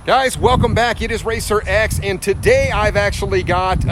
Guys, welcome back. It is Racer X, and today I've actually got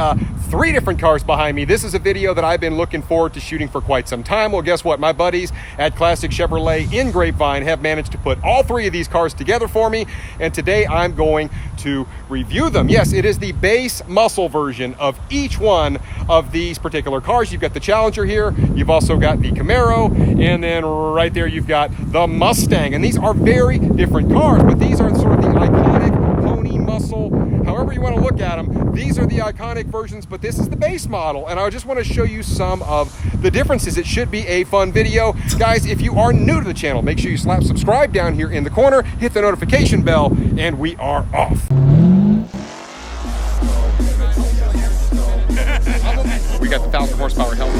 three different cars behind me. This is a video that I've been looking forward to shooting for quite some time. Well, guess what? My buddies at Classic Chevrolet in Grapevine have managed to put all three of these cars together for me, and today I'm going to review them. Yes, it is the base muscle version of each one of these particular cars. You've got the Challenger here, you've also got the Camaro, and then right there you've got the Mustang. And these are very different cars, but these are sort of the iconic pony muscle, however you want to look at them. These are the iconic versions, but this is the base model, and I just want to show you some of the differences. It should be a fun video. Guys, if you are new to the channel, make sure you slap subscribe down here in the corner, hit the notification bell, and we are off. We got the 1,000 horsepower helmet.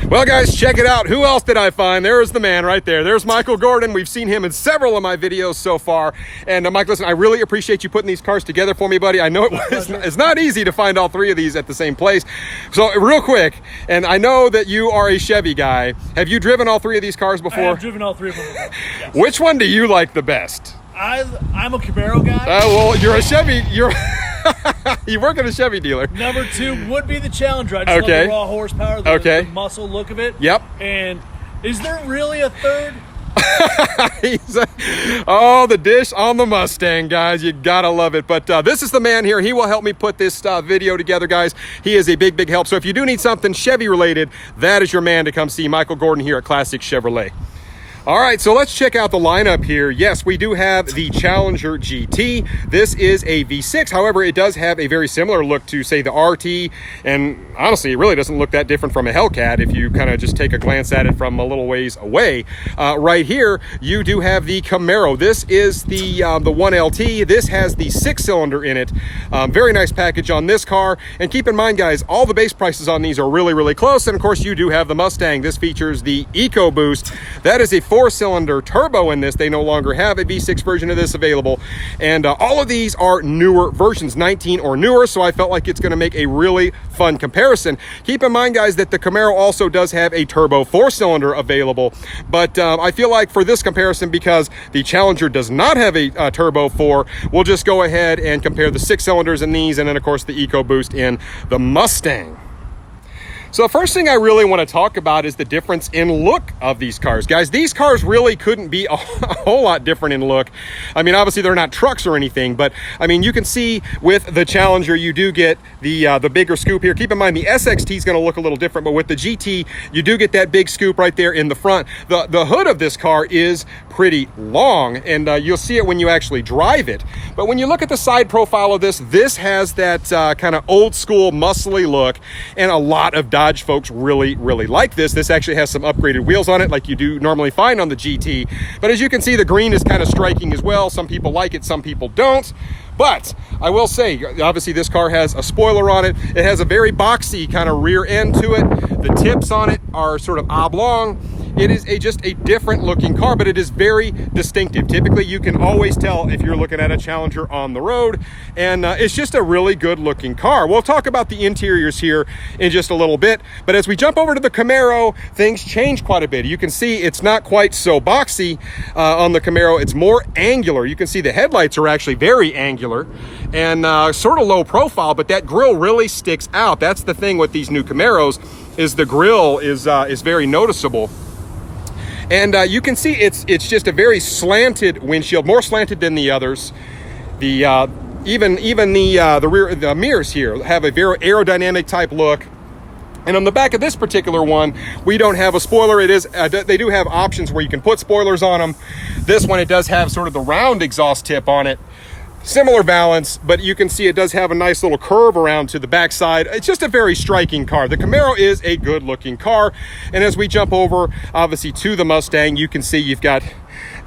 Well, guys, check it out. Who else did I find? There's the man right there. There's Michael Gordon. We've seen him in several of my videos so far. And Mike, listen, I really appreciate you putting these cars together for me, buddy. I know it's not easy to find all three of these at the same place. So real quick, and I know that you are a Chevy guy. Have you driven all three of these cars before? I have driven all three of them before. Yes. Which one do you like the best? I'm a Camaro guy. Well, you're a Chevy. You work at a Chevy dealer. Number two would be the Challenger. I just love the raw horsepower, the muscle look of it. Yep. And is there really a third? The dish on the Mustang, guys. You gotta love it. But this is the man here. He will help me put this video together, guys. He is a big help. So if you do need something Chevy related, that is your man to come see. Michael Gordon here at Classic Chevrolet. All right, so let's check out the lineup here. Yes, we do have the Challenger GT. This is a V6. However, it does have a very similar look to, say, the RT. And honestly, it really doesn't look that different from a Hellcat if you kind of just take a glance at it from a little ways away. Right here, you do have the Camaro. This is the 1LT. This has the 6-cylinder in it. Very nice package on this car. And keep in mind, guys, all the base prices on these are really close. And of course, you do have the Mustang. This features the EcoBoost. That is a 4-cylinder turbo in this. They no longer have a V6 version of this available, and all of these are newer versions, 19 or newer, so I felt like it's going to make a really fun comparison. Keep in mind, guys, that the Camaro also does have a turbo 4-cylinder available, but I feel like for this comparison, because the Challenger does not have a turbo 4, we'll just go ahead and compare the 6 cylinders in these, and then of course the EcoBoost in the Mustang. So the first thing I really want to talk about is the difference in look of these cars. Guys, these cars really couldn't be a whole lot different in look. I mean, obviously they're not trucks or anything, but I mean, you can see with the Challenger, you do get the bigger scoop here. Keep in mind, the SXT is going to look a little different, but with the GT, you do get that big scoop right there in the front. The hood of this car is pretty long, and you'll see it when you actually drive it. But when you look at the side profile of this has that kind of old school muscly look, and a lot of Dodge folks really like this. This actually has some upgraded wheels on it like you do normally find on the GT. But as you can see, the green is kind of striking as well. Some people like it, some people don't. But I will say, obviously this car has a spoiler on it. It has a very boxy kind of rear end to it. The tips on it are sort of oblong. It is just a different looking car, but it is very distinctive. Typically, you can always tell if you're looking at a Challenger on the road, and it's just a really good looking car. We'll talk about the interiors here in just a little bit, but as we jump over to the Camaro, things change quite a bit. You can see it's not quite so boxy on the Camaro. It's more angular. You can see the headlights are actually very angular and sort of low profile, but that grille really sticks out. That's the thing with these new Camaros, is the grille is very noticeable. And you can see it's just a very slanted windshield, more slanted than the others. The even the mirrors here have a very aerodynamic type look. And on the back of this particular one, we don't have a spoiler. It is they do have options where you can put spoilers on them. This one, it does have sort of the round exhaust tip on it. Similar balance, but you can see it does have a nice little curve around to the backside. It's just a very striking car. The Camaro is a good looking car. And as we jump over, obviously, to the Mustang, you can see you've got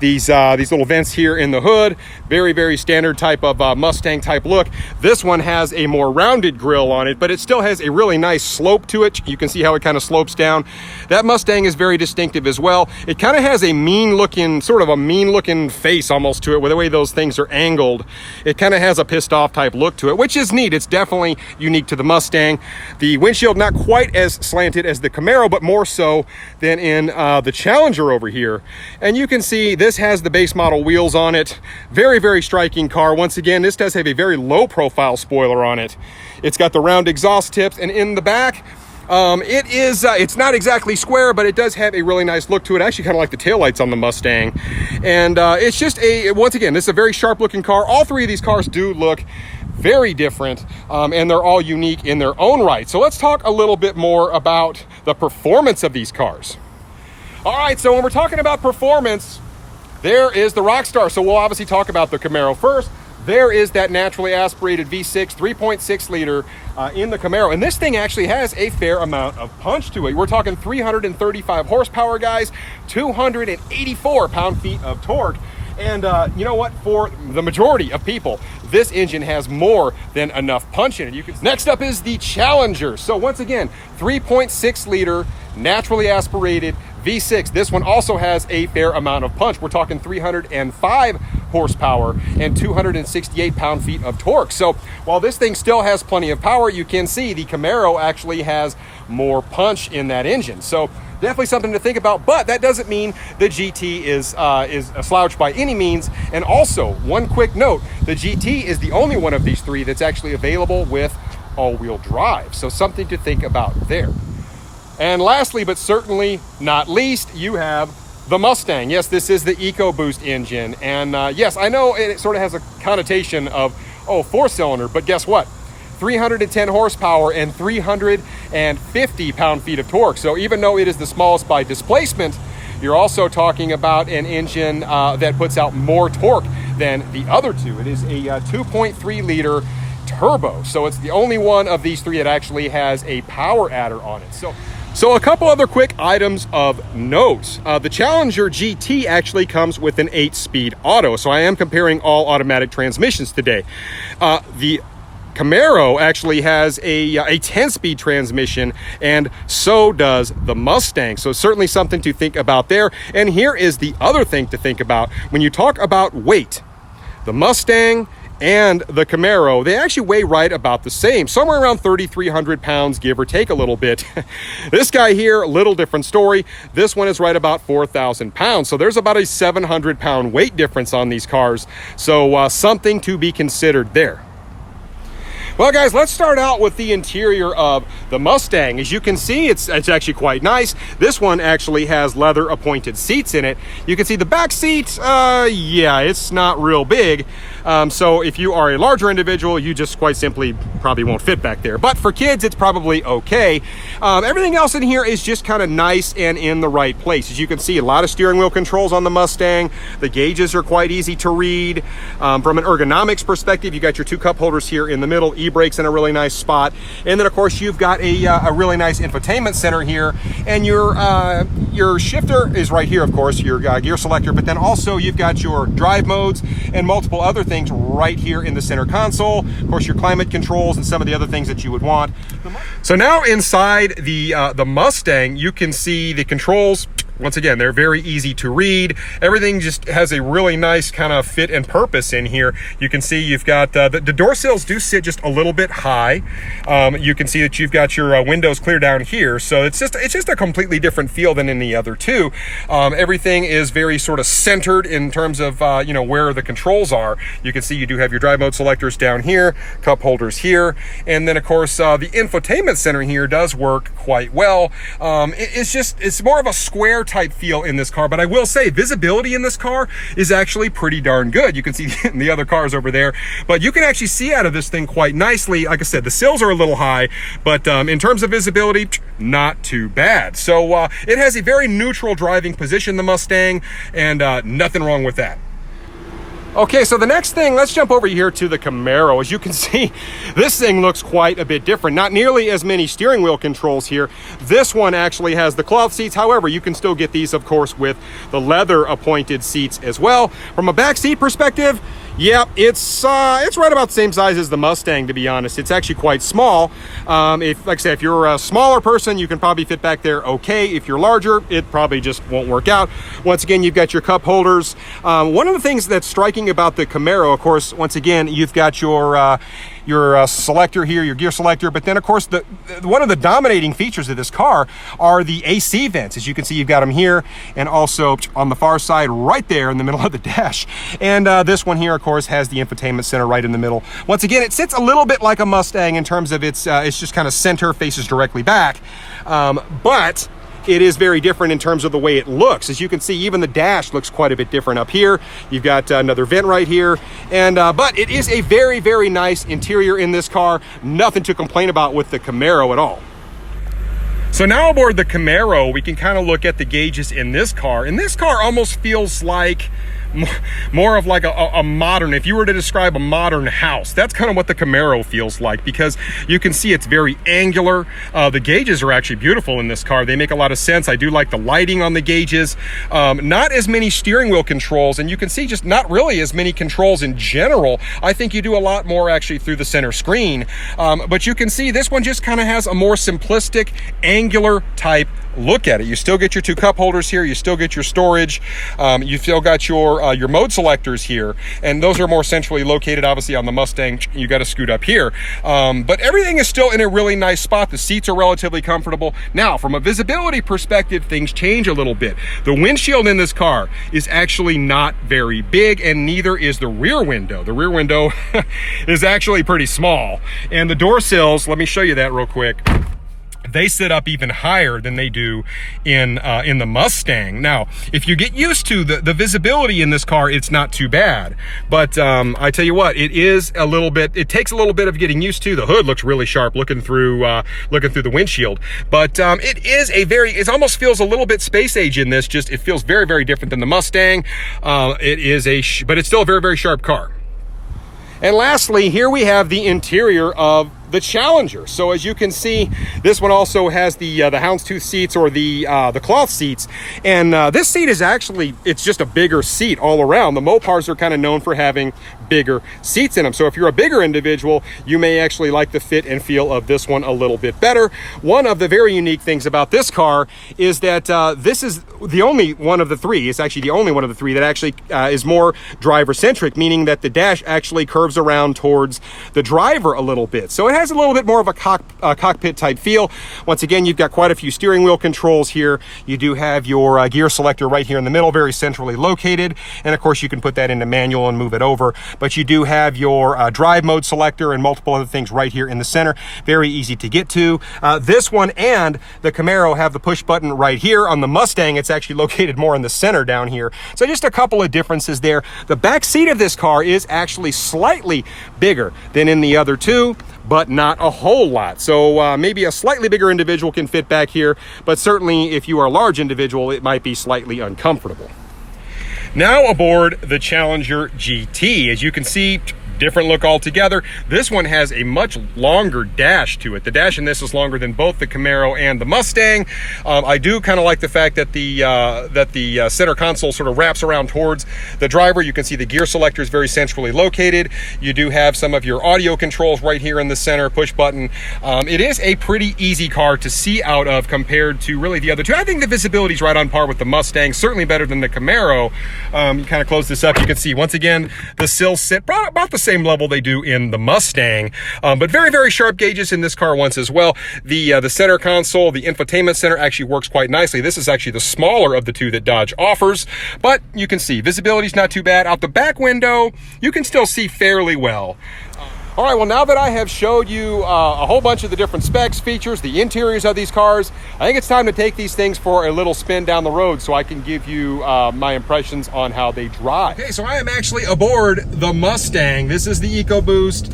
these little vents here in the hood. Very, very standard type of Mustang type look. This one has a more rounded grille on it, but it still has a really nice slope to it. You can see how it kind of slopes down. That Mustang is very distinctive as well. It kind of has a mean looking, sort of a mean looking face almost to it, with the way those things are angled. It kind of has a pissed off type look to it, which is neat. It's definitely unique to the Mustang. The windshield not quite as slanted as the Camaro, but more so than in the Challenger over here. And you can see this has the base model wheels on it. Very, very striking car. Once again, this does have a very low profile spoiler on it. It's got the round exhaust tips, and in the back, it's not exactly square, but it does have a really nice look to it. I actually kind of like the taillights on the Mustang. And it's just once again, this is a very sharp looking car. All three of these cars do look very different, and they're all unique in their own right. So let's talk a little bit more about the performance of these cars. All right, so when we're talking about performance, there is the Rockstar. So we'll obviously talk about the Camaro first. There is that naturally aspirated V6 3.6 liter in the Camaro. And this thing actually has a fair amount of punch to it. We're talking 335 horsepower, guys, 284 pound-feet of torque. And you know what? For the majority of people, this engine has more than enough punch in it. Next up is the Challenger. So once again, 3.6 liter naturally aspirated V6. This one also has a fair amount of punch. We're talking 305 horsepower and 268 pound-feet of torque. So while this thing still has plenty of power, you can see the Camaro actually has more punch in that engine. So definitely something to think about, but that doesn't mean the GT is a slouch by any means. And also, one quick note, the GT is the only one of these three that's actually available with all-wheel drive. So something to think about there. And lastly, but certainly not least, you have the Mustang. Yes, this is the EcoBoost engine. And yes, I know it sort of has a connotation of, oh, four-cylinder, but guess what? 310 horsepower and 350 pound-feet of torque. So even though it is the smallest by displacement, you're also talking about an engine that puts out more torque than the other two. It is a 2.3 liter turbo. So it's the only one of these three that actually has a power adder on it. So a couple other quick items of note. The Challenger GT actually comes with an 8-speed auto. So I am comparing all automatic transmissions today. The Camaro actually has a 10-speed transmission, and so does the Mustang. So certainly something to think about there. And here is the other thing to think about. When you talk about weight, the Mustang and the Camaro, they actually weigh right about the same, somewhere around 3,300 pounds, give or take a little bit. This guy here, a little different story. This one is right about 4,000 pounds. So there's about a 700 pound weight difference on these cars. So something to be considered there. Well, guys, let's start out with the interior of the Mustang. As you can see, it's actually quite nice. This one actually has leather appointed seats in it. You can see the back seat, yeah, it's not real big. So if you are a larger individual, you just quite simply probably won't fit back there. But for kids, it's probably okay. Everything else in here is just kind of nice and in the right place. As you can see, a lot of steering wheel controls on the Mustang. The gauges are quite easy to read. From an ergonomics perspective, you got your two cup holders here in the middle, e-brakes in a really nice spot. And then of course you've got a really nice infotainment center here, and your shifter is right here, of course, your gear selector, but then also you've got your drive modes and multiple other things right here in the center console. Of course, your climate controls and some of the other things that you would want. So now inside the Mustang, you can see the controls. Once again, they're very easy to read. Everything just has a really nice kind of fit and purpose in here. You can see you've got the door sills do sit just a little bit high. You can see that you've got your windows clear down here. So it's just a completely different feel than in the other two. Everything is very sort of centered in terms of where the controls are. You can see you do have your drive mode selectors down here, cup holders here, and then of course the infotainment center here does work quite well. It's more of a square type feel in this car, but I will say visibility in this car is actually pretty darn good. You can see the other cars over there, but you can actually see out of this thing quite nicely. Like I said, the sills are a little high, but in terms of visibility, not too bad. So it has a very neutral driving position, the Mustang, and nothing wrong with that. Okay, so the next thing, let's jump over here to the Camaro. As you can see, this thing looks quite a bit different. Not nearly as many steering wheel controls here. This one actually has the cloth seats. However, you can still get these, of course, with the leather appointed seats as well. From a back seat perspective, yeah, it's right about the same size as the Mustang, to be honest. It's actually quite small. Like I said, if you're a smaller person, you can probably fit back there okay. If you're larger, it probably just won't work out. Once again, you've got your cup holders. One of the things that's striking about the Camaro, of course, once again, you've got your selector here, your gear selector, but then of course one of the dominating features of this car are the AC vents. As you can see, you've got them here and also on the far side right there in the middle of the dash. And this one here, of course, has the infotainment center right in the middle. Once again, it sits a little bit like a Mustang in terms of it's just kind of center, faces directly back, but it is very different in terms of the way it looks. As you can see, even the dash looks quite a bit different up here. You've got another vent right here, and but it is a very, very nice interior in this car. Nothing to complain about with the Camaro at all. So now aboard the Camaro, we can kind of look at the gauges in this car, and this car almost feels like more of like a modern, if you were to describe a modern house, that's kind of what the Camaro feels like, because you can see it's very angular. The gauges are actually beautiful in this car. They make a lot of sense. I do like the lighting on the gauges. Not as many steering wheel controls, and you can see just not really as many controls in general. I think you do a lot more actually through the center screen, but you can see this one just kind of has a more simplistic, angular type look at it. You still get your two cup holders here. You still get your storage. You still got your mode selectors here, and those are more centrally located. Obviously on the Mustang, you got to scoot up here, but everything is still in a really nice spot. The seats are relatively comfortable. Now, from a visibility perspective, things change a little bit. The windshield in this car is actually not very big, and neither is the rear window. The rear window is actually pretty small, and the door sills, let me show you that real quick. They sit up even higher than they do in the Mustang. Now, if you get used to the visibility in this car, it's not too bad. But I tell you what, it is a little bit. It takes a little bit of getting used to. The hood looks really sharp looking through the windshield. But it is a very. It almost feels a little bit space age in this. Just it feels very, very different than the Mustang. It is but it's still a very, very sharp car. And lastly, here we have the interior of the Challenger. So as you can see, this one also has the houndstooth seats, or the cloth seats, and this seat is actually, it's just a bigger seat all around. The Mopars are kind of known for having bigger seats in them. So if you're a bigger individual, you may actually like the fit and feel of this one a little bit better. One of the very unique things about this car is that this is the only one of the three, it's actually the only one of the three that actually is more driver centric, meaning that the dash actually curves around towards the driver a little bit. So it has a little bit more of a cockpit type feel. Once again, you've got quite a few steering wheel controls here. You do have your gear selector right here in the middle, very centrally located. And of course, you can put that into manual and move it over. But you do have your drive mode selector and multiple other things right here in the center. Very easy to get to. This one and the Camaro have the push button right here. On the Mustang, it's actually located more in the center down here. So just a couple of differences there. The back seat of this car is actually slightly bigger than in the other two, but not a whole lot. So maybe a slightly bigger individual can fit back here, but certainly if you are a large individual, it might be slightly uncomfortable. Now aboard the Challenger GT, as you can see, different look altogether. This one has a much longer dash to it. The dash in this is longer than both the Camaro and the Mustang. I do kind of like the fact that the center console sort of wraps around towards the driver. You can see the gear selector is very centrally located. You do have some of your audio controls right here in the center, push button. It is a pretty easy car to see out of compared to really the other two. I think the visibility is right on par with the Mustang, certainly better than the Camaro. You kind of close this up, you can see once again the sills sit about the same level they do in the Mustang, but very, very sharp gauges in this car once as well. The center console, the infotainment center actually works quite nicely. This is actually the smaller of the two that Dodge offers, but you can see visibility is not too bad. Out the back window, you can still see fairly well. All right, well, now that I have showed you a whole bunch of the different specs, features, the interiors of these cars, I think it's time to take these things for a little spin down the road so I can give you my impressions on how they drive. Okay, so I am actually aboard the Mustang. This is the EcoBoost.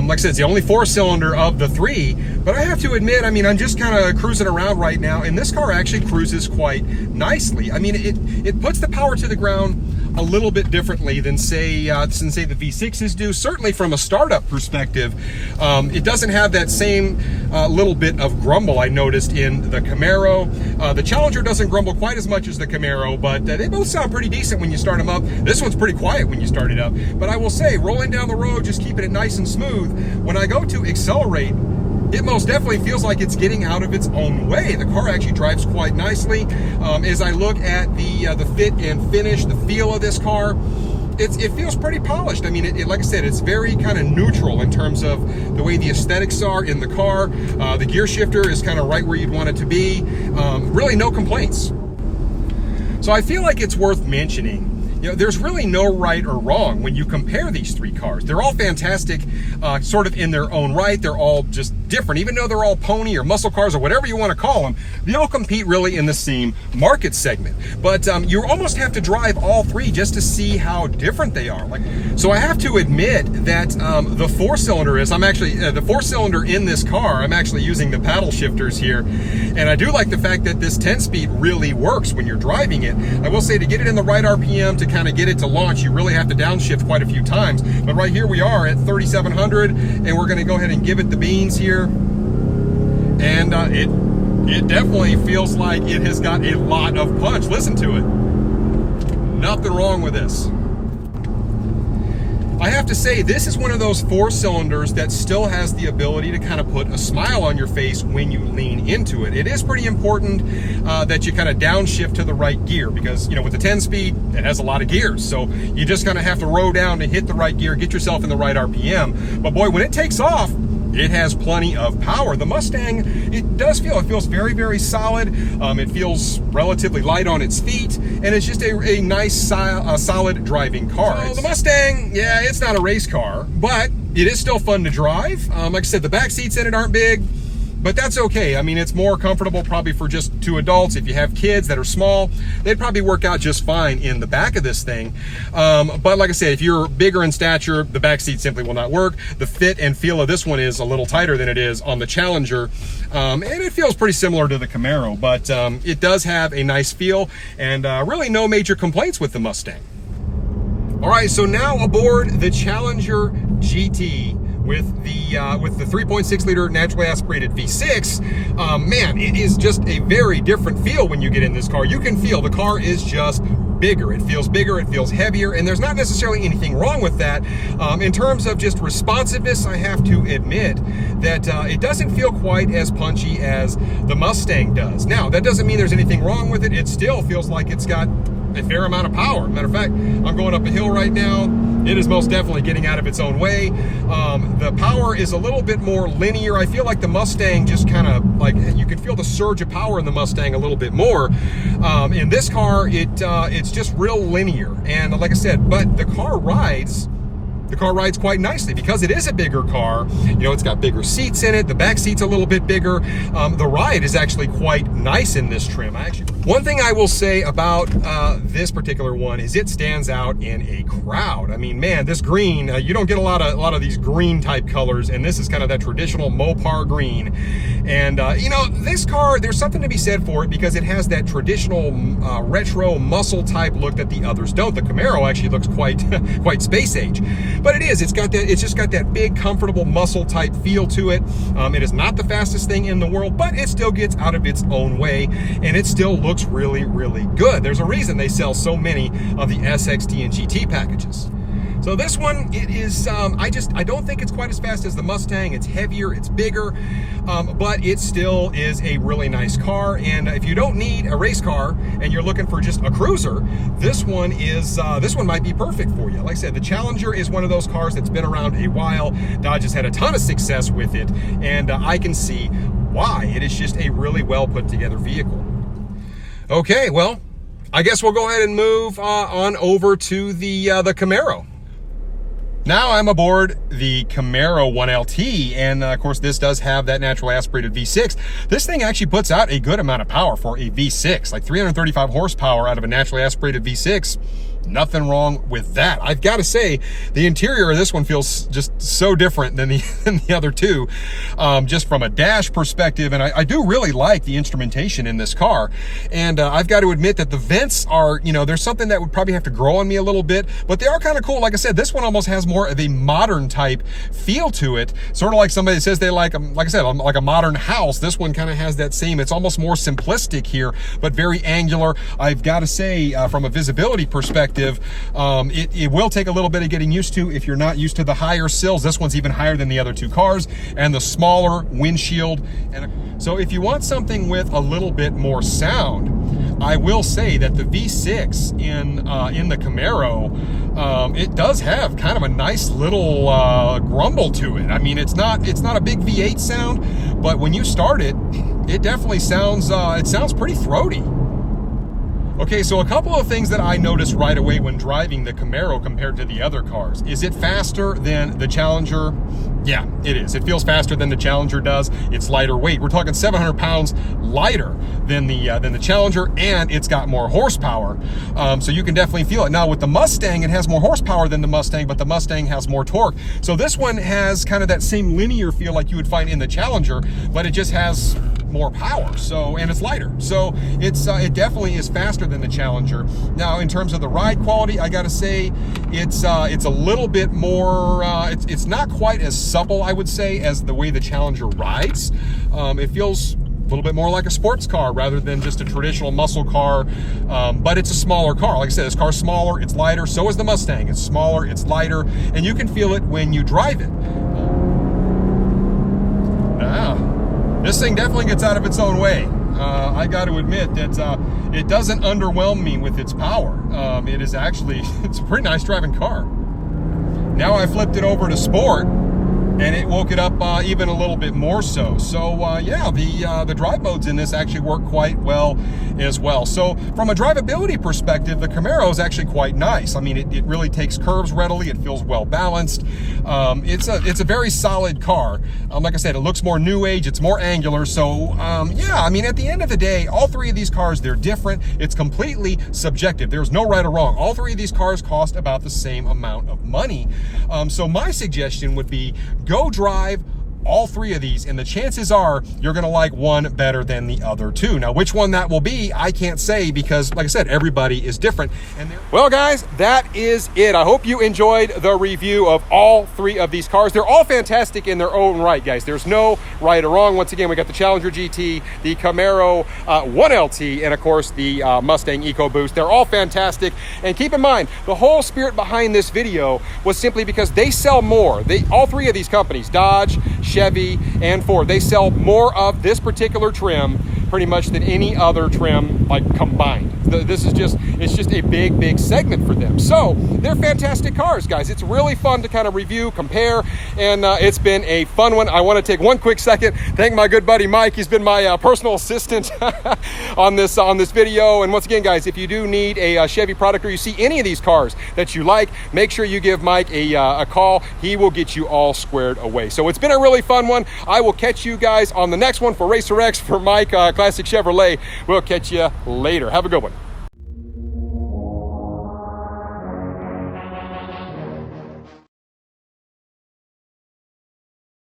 Like I said, it's the only four-cylinder of the three, but I have to admit, I mean, I'm just kind of cruising around right now, and this car actually cruises quite nicely. I mean, it puts the power to the ground a little bit differently than say the V6s do. Certainly from a startup perspective, it doesn't have that same little bit of grumble I noticed in the Camaro. The Challenger doesn't grumble quite as much as the Camaro, but they both sound pretty decent when you start them up. This one's pretty quiet when you start it up, but I will say, rolling down the road, just keeping it nice and smooth, when I go to accelerate, it most definitely feels like it's getting out of its own way. The car actually drives quite nicely. As I look at the fit and finish, the feel of this car, it feels pretty polished. I mean, like I said, it's very kind of neutral in terms of the way the aesthetics are in the car. The gear shifter is kind of right where you'd want it to be. Really no complaints. So I feel like it's worth mentioning, you know, there's really no right or wrong when you compare these three cars. They're all fantastic, sort of in their own right. They're all just different, even though they're all pony or muscle cars or whatever you want to call them. They all compete really in the same market segment. But you almost have to drive all three just to see how different they are. So I have to admit that the four-cylinder is, I'm actually, the four-cylinder in this car, I'm actually using the paddle shifters here. And I do like the fact that this 10-speed really works when you're driving it. I will say, to get it in the right RPM, to kind of get it to launch, you really have to downshift quite a few times. But right here we are at 3,700, and we're going to go ahead and give it the beans here. And it definitely feels like it has got a lot of punch. Listen to it. Nothing wrong with this. I have to say, this is one of those four cylinders that still has the ability to kind of put a smile on your face when you lean into it. It is pretty important that you kind of downshift to the right gear, because, you know, with the 10-speed, it has a lot of gears. So you just kind of have to row down to hit the right gear, get yourself in the right RPM. But boy, when it takes off, it has plenty of power. The Mustang, it feels very, very solid. It feels relatively light on its feet, and it's just a nice, solid driving car. So the Mustang, yeah, it's not a race car, but it is still fun to drive. Like I said, the back seats in it aren't big, but that's okay. I mean, it's more comfortable probably for just two adults. If you have kids that are small, they'd probably work out just fine in the back of this thing. But like I said, if you're bigger in stature, the back seat simply will not work. The fit and feel of this one is a little tighter than it is on the Challenger. And it feels pretty similar to the Camaro, but it does have a nice feel, and really no major complaints with the Mustang. All right, so now aboard the Challenger GT with the 3.6 liter naturally aspirated V6, man, it is just a very different feel when you get in this car. You can feel the car is just bigger. It feels bigger, it feels heavier, and there's not necessarily anything wrong with that. In terms of just responsiveness, I have to admit that it doesn't feel quite as punchy as the Mustang does. Now, that doesn't mean there's anything wrong with it. It still feels like it's got a fair amount of power. Matter of fact, I'm going up a hill right now. It is most definitely getting out of its own way. The power is a little bit more linear. I feel like the Mustang just kind of, like, you can feel the surge of power in the Mustang a little bit more. In this car, it's just real linear. And like I said, but the car rides quite nicely because it is a bigger car. You know, it's got bigger seats in it. The back seat's a little bit bigger. The ride is actually quite nice in this trim. One thing I will say about this particular one is it stands out in a crowd. I mean, man, this green, you don't get a lot of these green type colors, and this is kind of that traditional Mopar green. And you know, this car, there's something to be said for it because it has that traditional retro muscle type look that the others don't. The Camaro actually looks quite space age. But it's just got that big, comfortable muscle type feel to it. It is not the fastest thing in the world, but it still gets out of its own way, and it still looks really, really good. There's a reason they sell so many of the SXT and GT packages. So this one, it is, I don't think it's quite as fast as the Mustang. It's heavier, it's bigger, but it still is a really nice car. And if you don't need a race car and you're looking for just a cruiser, this one might be perfect for you. Like I said, the Challenger is one of those cars that's been around a while. Dodge has had a ton of success with it, and I can see why. It is just a really well put together vehicle. Okay, well, I guess we'll go ahead and move on over to the Camaro. Now I'm aboard the Camaro 1LT, and of course this does have that naturally aspirated V6. This thing actually puts out a good amount of power for a V6, like 335 horsepower out of a naturally aspirated V6. Nothing wrong with that. I've got to say, the interior of this one feels just so different than the other two, just from a dash perspective. And I do really like the instrumentation in this car. And I've got to admit that the vents are, you know, there's something that would probably have to grow on me a little bit, but they are kind of cool. Like I said, this one almost has more of a modern type feel to it. Sort of like somebody says they like I said, like a modern house. This one kind of has that same, it's almost more simplistic here, but very angular. I've got to say, from a visibility perspective, it will take a little bit of getting used to if you're not used to the higher sills. This one's even higher than the other two cars, and the smaller windshield. So if you want something with a little bit more sound, I will say that the V6 in the Camaro, it does have kind of a nice little grumble to it. I mean, it's not a big V8 sound, but when you start it, it definitely sounds pretty throaty. Okay, so a couple of things that I noticed right away when driving the Camaro compared to the other cars. Is it faster than the Challenger? Yeah, it is. It feels faster than the Challenger does. It's lighter weight. We're talking 700 pounds lighter than the Challenger, and it's got more horsepower. So you can definitely feel it. Now with the Mustang, it has more horsepower than the Mustang, but the Mustang has more torque. So this one has kind of that same linear feel like you would find in the Challenger, but it just has more power, and it's lighter, so it definitely is faster than the Challenger. Now in terms of the ride quality, I gotta say it's a little bit more it's not quite as supple, I would say, as the way the Challenger rides. It feels a little bit more like a sports car rather than just a traditional muscle car, but it's a smaller car. Like I said, this car's smaller, it's lighter. So is the Mustang. It's smaller, it's lighter, and you can feel it when you drive it. This thing definitely gets out of its own way. I got to admit that it doesn't underwhelm me with its power. It is actually, it's a pretty nice driving car. Now I flipped it over to sport, and it woke it up even a little bit more so. So yeah, the drive modes in this actually work quite well as well. So from a drivability perspective, the Camaro is actually quite nice. I mean, it really takes curves readily. It feels well balanced. It's a very solid car. Like I said, it looks more new age. It's more angular. So yeah, I mean, at the end of the day, all three of these cars, they're different. It's completely subjective. There's no right or wrong. All three of these cars cost about the same amount of money. So my suggestion would be, go drive all three of these, and the chances are you're gonna like one better than the other two. Now, which one that will be, I can't say, because like I said, everybody is different. Well guys, that is it. I hope you enjoyed the review of all three of these cars. They're all fantastic in their own right, guys. There's no right or wrong. Once again, we got the Challenger GT, the Camaro 1LT, and of course the Mustang EcoBoost. They're all fantastic. And keep in mind, the whole spirit behind this video was simply because they sell more. All three of these companies, Dodge, Chevy, and Ford, they sell more of this particular trim pretty much than any other trim, like, combined. This is just, it's just a big segment for them. So they're fantastic cars, guys. It's really fun to kind of review, compare, and it's been a fun one. I want to take one quick second, thank my good buddy Mike. He's been my personal assistant on this video. And once again, guys, if you do need a Chevy product, or you see any of these cars that you like, make sure you give Mike a call. He will get you all squared away. So it's been a really fun one. I will catch you guys on the next one. For Racer X, for Mike, Classic Chevrolet, we'll catch you later. Have a good one.